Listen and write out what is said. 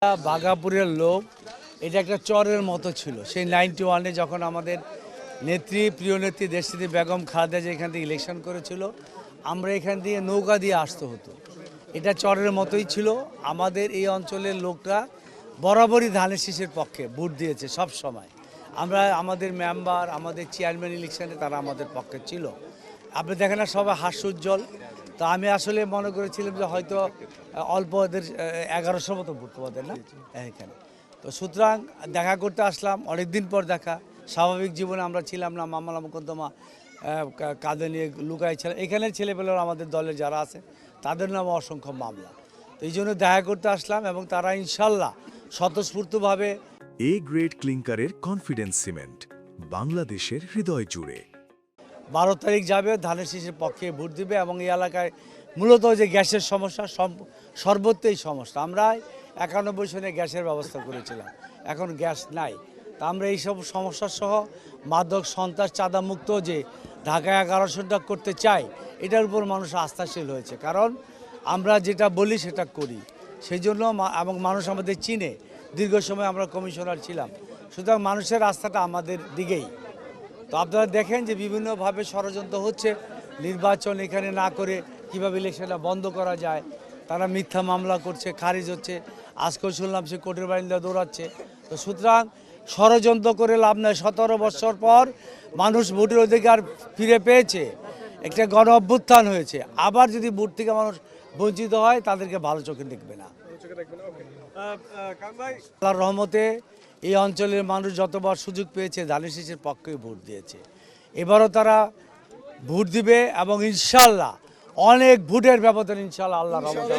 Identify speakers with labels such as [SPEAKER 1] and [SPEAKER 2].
[SPEAKER 1] বাঘাপুরের লোক এটা একটা চরের মতো ছিল সেই 91-এ যখন আমাদের প্রিয় নেত্রী দেশনেত্রী বেগম খালেদা জিয়া এখান থেকে ইলেকশন করেছিল। আমরা এখান দিয়ে নৌকা দিয়ে আসতে হতো, এটা চরের মতোই ছিল। আমাদের এই অঞ্চলের লোকরা বরাবরই ধানের শীষের পক্ষে ভোট দিয়েছে সব সময়। আমাদের মেম্বার, আমাদের চেয়ারম্যান ইলেকশনে তারা আমাদের পক্ষে ছিল। আপনি দেখেন না সবাই হাস্যোজ্জ্বল। তো আমি আসলে মনে করেছিলাম যে হয়তো অল্প ওদের 1100 মতো ভোট পাবেন না এখানে। তো সুতরাং দেখা করতে আসলাম, অনেকদিন পর দেখা। স্বাভাবিক জীবনে আমরা ছিলাম না, মামলা মোকদ্দমা কাঁধে নিয়ে লুকাই ছিলাম। এখানের ছেলেপেলেরা আমাদের দলের যারা আছে তাদের নামে অসংখ্য মামলা। তো এই জন্য দেখা করতে আসলাম এবং তারা ইনশাল্লাহ স্বতঃস্ফূর্তভাবে
[SPEAKER 2] এ গ্রেড ক্লিংকারের কনফিডেন্স সিমেন্ট বাংলাদেশের হৃদয় জুড়ে
[SPEAKER 1] 12 তারিখ যাবে, ধানের শীষের পক্ষে ভোট দিবে। এবং এই এলাকায় মূলত যে গ্যাসের সমস্যা, সর্বত্রই সমস্যা। আমরা 91 সনে গ্যাসের ব্যবস্থা করেছিলাম, এখন গ্যাস নাই। তা আমরা এইসব সমস্যা সহ মাদক সন্ত্রাস চাঁদা মুক্ত যে ঢাকা 1100টা করতে চাই, এটার উপর মানুষ আস্থাশীল হয়েছে। কারণ আমরা যেটা বলি সেটা করি, সেই জন্য এবং মানুষ আমাদের চিনে। দীর্ঘ সময় আমরা কমিশনার ছিলাম, সুতরাং মানুষের আস্থাটা আমাদের দিকেই। তো আপনারা দেখেন যে বিভিন্নভাবে ষড়যন্ত্র হচ্ছে, নির্বাচন এখানে না করে কীভাবে ইলেকশনটা বন্ধ করা যায়। তারা মিথ্যা মামলা করছে, খারিজ হচ্ছে। আজকেও শুনলাম সে কোর্টের বারিন্দা দৌড়াচ্ছে। তো সুতরাং ষড়যন্ত্র করে লাভ নয়। 17 বছর পর মানুষ ভোটের অধিকার ফিরে পেয়েছে, একটা গণ অভ্যুত্থান হয়েছে। আবার যদি ভোট থেকে মানুষ বঞ্চিত হয়, তাদেরকে ভালো চোখে দেখবে না। আল্লাহর রহমতে এই অঞ্চলের মানুষ যতবার সুযোগ পেয়েছে ধানের শীষের পক্ষে ভোট দিয়েছে। এবারও তারা ভোট দিবে এবং ইনশাল্লাহ অনেক ভোটের ব্যবধান ইনশাল্লাহ আল্লাহর রহমতে